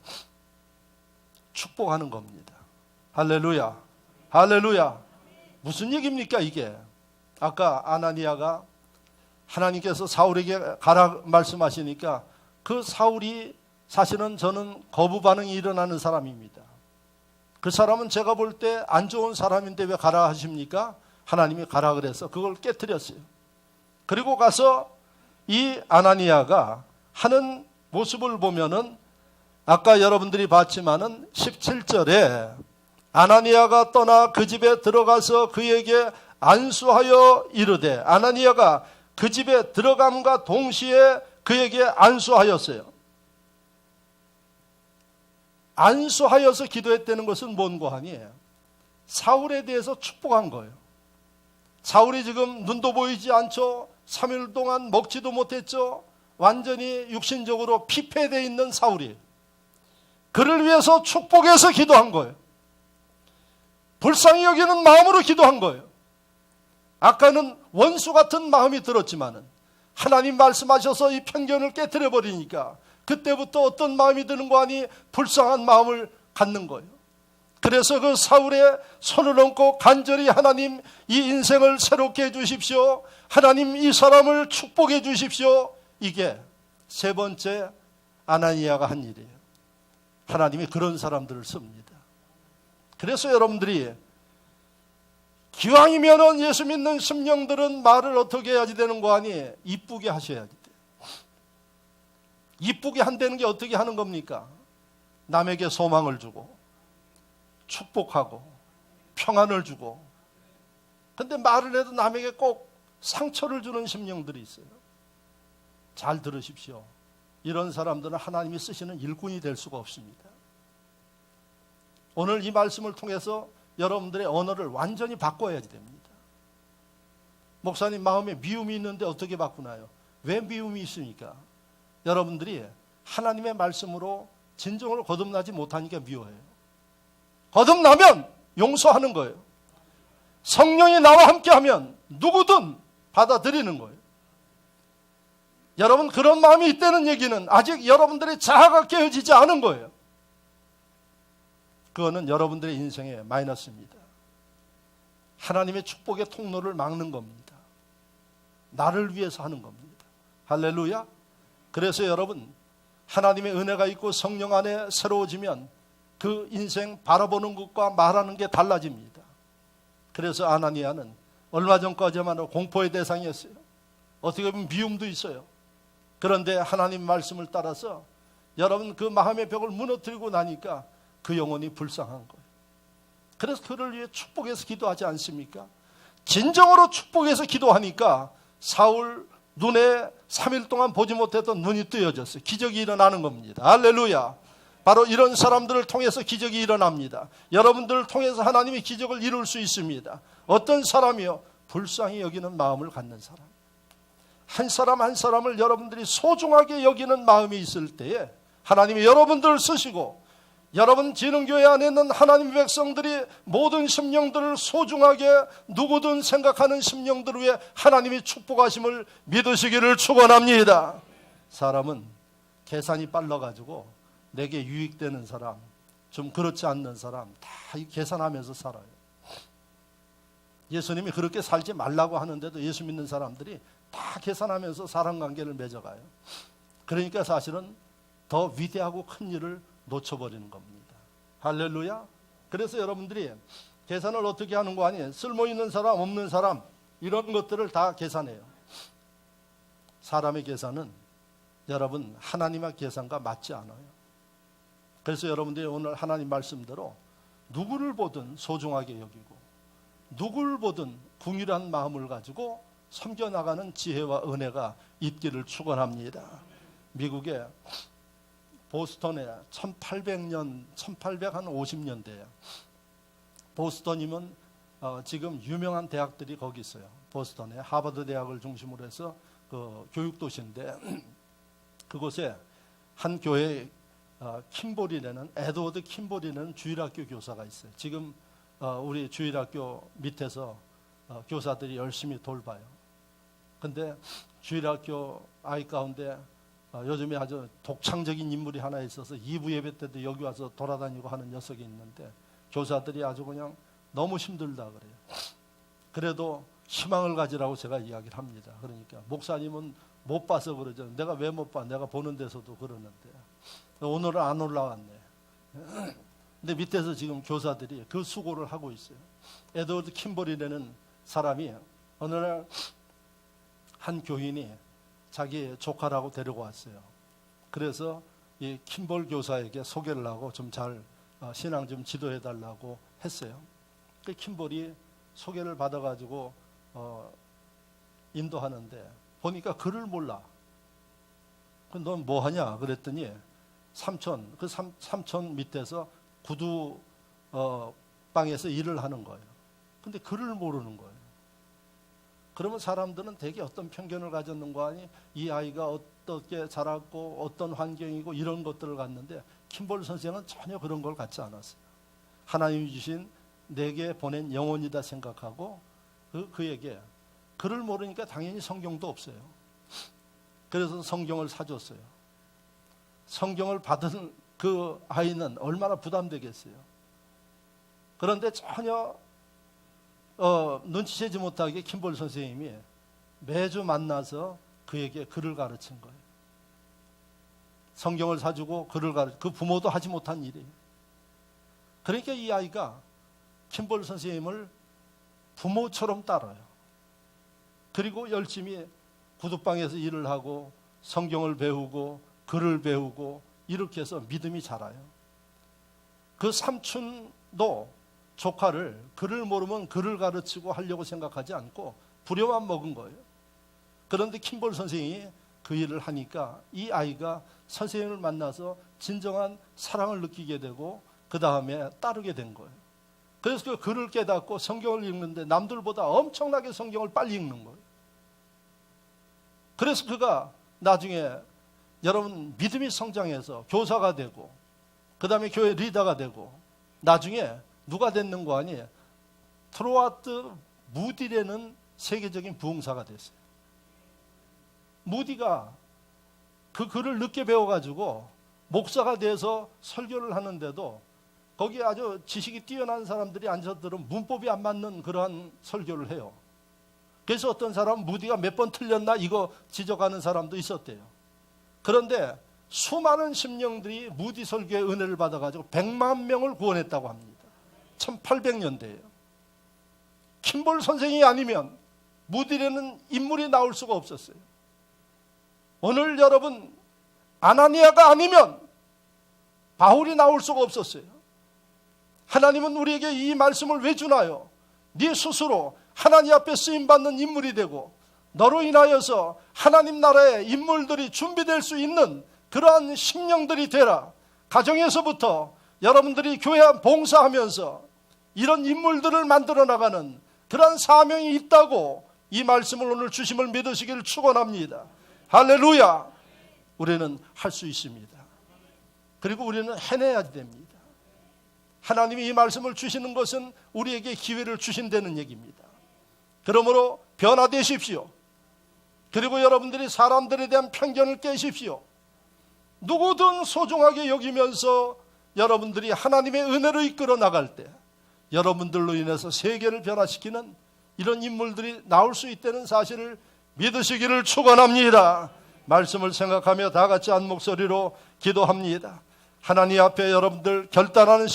축복하는 겁니다. 할렐루야, 할렐루야. 무슨 얘기입니까 이게? 아까 아나니아가 하나님께서 사울에게 가라 말씀하시니까 그 사울이 사실은 저는 거부 반응이 일어나는 사람입니다. 그 사람은 제가 볼 때 안 좋은 사람인데 왜 가라 하십니까? 하나님이 가라 그래서 그걸 깨트렸어요. 그리고 가서 이 아나니아가 하는 모습을 보면은 아까 여러분들이 봤지만은 17절에 아나니아가 떠나 그 집에 들어가서 그에게 안수하여 이르되, 아나니아가 그 집에 들어감과 동시에 그에게 안수하였어요. 안수하여서 기도했다는 것은 뭔고 하니 사울에 대해서 축복한 거예요. 사울이 지금 눈도 보이지 않죠. 3일 동안 먹지도 못했죠. 완전히 육신적으로 피폐되어 있는 사울이 그를 위해서 축복해서 기도한 거예요. 불쌍히 여기는 마음으로 기도한 거예요. 아까는 원수 같은 마음이 들었지만은 하나님 말씀하셔서 이 편견을 깨트려 버리니까 그때부터 어떤 마음이 드는 거 아니? 불쌍한 마음을 갖는 거예요. 그래서 그 사울의 손을 얹고 간절히 하나님 이 인생을 새롭게 해주십시오. 하나님 이 사람을 축복해 주십시오. 이게 세 번째 아나니아가 한 일이에요. 하나님이 그런 사람들을 씁니다. 그래서 여러분들이 기왕이면은 예수 믿는 심령들은 말을 어떻게 해야지 되는 거 아니? 이쁘게 하셔야지 돼요. 이쁘게 한다는 게 어떻게 하는 겁니까? 남에게 소망을 주고 축복하고 평안을 주고, 근데 말을 해도 남에게 꼭 상처를 주는 심령들이 있어요. 잘 들으십시오. 이런 사람들은 하나님이 쓰시는 일꾼이 될 수가 없습니다. 오늘 이 말씀을 통해서 여러분들의 언어를 완전히 바꿔야 됩니다. 목사님 마음에 미움이 있는데 어떻게 바꾸나요? 왜 미움이 있습니까? 여러분들이 하나님의 말씀으로 진정으로 거듭나지 못하니까 미워해요. 거듭나면 용서하는 거예요. 성령이 나와 함께하면 누구든 받아들이는 거예요. 여러분, 그런 마음이 있다는 얘기는 아직 여러분들의 자아가 깨어지지 않은 거예요. 그거는 여러분들의 인생의 마이너스입니다. 하나님의 축복의 통로를 막는 겁니다. 나를 위해서 하는 겁니다. 할렐루야. 그래서 여러분, 하나님의 은혜가 있고 성령 안에 새로워지면 그 인생 바라보는 것과 말하는 게 달라집니다. 그래서 아나니아는 얼마 전까지만 해도 공포의 대상이었어요. 어떻게 보면 미움도 있어요. 그런데 하나님 말씀을 따라서 여러분 그 마음의 벽을 무너뜨리고 나니까 그 영혼이 불쌍한 거예요. 그래서 그를 위해 축복해서 기도하지 않습니까? 진정으로 축복해서 기도하니까 사울 눈에 3일 동안 보지 못했던 눈이 뜨여졌어요. 기적이 일어나는 겁니다. 할렐루야. 바로 이런 사람들을 통해서 기적이 일어납니다. 여러분들을 통해서 하나님이 기적을 이룰 수 있습니다. 어떤 사람이요? 불쌍히 여기는 마음을 갖는 사람. 한 사람 한 사람을 여러분들이 소중하게 여기는 마음이 있을 때에 하나님이 여러분들을 쓰시고, 여러분 지능교회 안에 있는 하나님의 백성들이 모든 심령들을 소중하게 누구든 생각하는 심령들을 위해 하나님이 축복하심을 믿으시기를 축원합니다. 사람은 계산이 빨라가지고 내게 유익되는 사람, 좀 그렇지 않는 사람 다 계산하면서 살아요. 예수님이 그렇게 살지 말라고 하는데도 예수 믿는 사람들이 다 계산하면서 사람관계를 맺어가요. 그러니까 사실은 더 위대하고 큰 일을 놓쳐버리는 겁니다. 할렐루야. 그래서 여러분들이 계산을 어떻게 하는 거 아니에요? 쓸모있는 사람, 없는 사람, 이런 것들을 다 계산해요. 사람의 계산은 여러분 하나님의 계산과 맞지 않아요. 그래서 여러분들이 오늘 하나님 말씀대로 누구를 보든 소중하게 여기고, 누구를 보든 궁일한 마음을 가지고 섬겨나가는 지혜와 은혜가 있기를 축원합니다. 미국의 보스턴에 1800년, 1850년대에 보스턴이면 지금 유명한 대학들이 거기 있어요. 보스턴에 하버드 대학을 중심으로 해서 그 교육도시인데 그곳에 한 교회 킴볼이라는, 에드워드 킴볼이라는 주일학교 교사가 있어요. 지금 우리 주일학교 밑에서 교사들이 열심히 돌봐요. 근데 주일학교 아이 가운데 요즘에 아주 독창적인 인물이 하나 있어서 2부 예배 때도 여기 와서 돌아다니고 하는 녀석이 있는데 교사들이 아주 그냥 너무 힘들다 그래요. 그래도 희망을 가지라고 제가 이야기를 합니다. 그러니까 목사님은 못 봐서 그러죠. 내가 왜 못 봐? 내가 보는 데서도 그러는데 오늘은 안 올라왔네. 근데 밑에서 지금 교사들이 그 수고를 하고 있어요. 에드워드 킴볼이라는 사람이 어느 날 한 교인이 자기 조카라고 데리고 왔어요. 그래서 이 킴볼 교사에게 소개를 하고 좀 잘 신앙 좀 지도해 달라고 했어요. 그 킴볼이 소개를 받아가지고 인도하는데 보니까 글을 몰라. 넌 뭐 하냐? 그랬더니 삼촌 밑에서 구두 방에서 일을 하는 거예요. 근데 글을 모르는 거예요. 그러면 사람들은 되게 어떤 편견을 가졌는 거 아니? 이 아이가 어떻게 자랐고 어떤 환경이고 이런 것들을 갖는데 킴볼 선생은 전혀 그런 걸 갖지 않았어요. 하나님이 주신 내게 보낸 영혼이다 생각하고 그에게 글을 모르니까 당연히 성경도 없어요. 그래서 성경을 사줬어요. 성경을 받은 그 아이는 얼마나 부담되겠어요. 그런데 전혀 눈치채지 못하게 킴볼 선생님이 매주 만나서 그에게 글을 가르친 거예요. 성경을 사주고 글을 그 부모도 하지 못한 일이에요. 그러니까 이 아이가 킴볼 선생님을 부모처럼 따라요. 그리고 열심히 구두방에서 일을 하고 성경을 배우고 글을 배우고 이렇게 해서 믿음이 자라요. 그 삼촌도 조카를 글을 모르면 글을 가르치고 하려고 생각하지 않고 부려만 먹은 거예요. 그런데 킴볼 선생이 그 일을 하니까 이 아이가 선생님을 만나서 진정한 사랑을 느끼게 되고 그 다음에 따르게 된 거예요. 그래서 그 글을 깨닫고 성경을 읽는데 남들보다 엄청나게 성경을 빨리 읽는 거예요. 그래서 그가 나중에 여러분 믿음이 성장해서 교사가 되고 그 다음에 교회 리더가 되고 나중에 누가 됐는 거 아니에요? 트로와트 무디라는 세계적인 부흥사가 됐어요. 무디가 그 글을 늦게 배워가지고 목사가 돼서 설교를 하는데도 거기에 아주 지식이 뛰어난 사람들이 앉아들은 문법이 안 맞는 그러한 설교를 해요. 그래서 어떤 사람은 무디가 몇 번 틀렸나 이거 지적하는 사람도 있었대요. 그런데 수많은 심령들이 무디 설교의 은혜를 받아가지고 100만 명을 구원했다고 합니다. 1800년대예요. 킴볼 선생이 아니면 무디라는 인물이 나올 수가 없었어요. 오늘 여러분 아나니아가 아니면 바울이 나올 수가 없었어요. 하나님은 우리에게 이 말씀을 왜 주나요? 네 스스로 하나님 앞에 쓰임받는 인물이 되고 너로 인하여서 하나님 나라의 인물들이 준비될 수 있는 그러한 심령들이 되라. 가정에서부터 여러분들이 교회 봉사하면서 이런 인물들을 만들어 나가는 그러한 사명이 있다고 이 말씀을 오늘 주심을 믿으시기를 축원합니다. 할렐루야. 우리는 할 수 있습니다. 그리고 우리는 해내야 됩니다. 하나님이 이 말씀을 주시는 것은 우리에게 기회를 주신다는 얘기입니다. 그러므로 변화되십시오. 그리고 여러분들이 사람들에 대한 편견을 깨십시오. 누구든 소중하게 여기면서 여러분들이 하나님의 은혜로 이끌어 나갈 때 여러분들로 인해서 세계를 변화시키는 이런 인물들이 나올 수 있다는 사실을 믿으시기를 축원합니다. 말씀을 생각하며 다 같이 한 목소리로 기도합니다. 하나님 앞에 여러분들 결단하는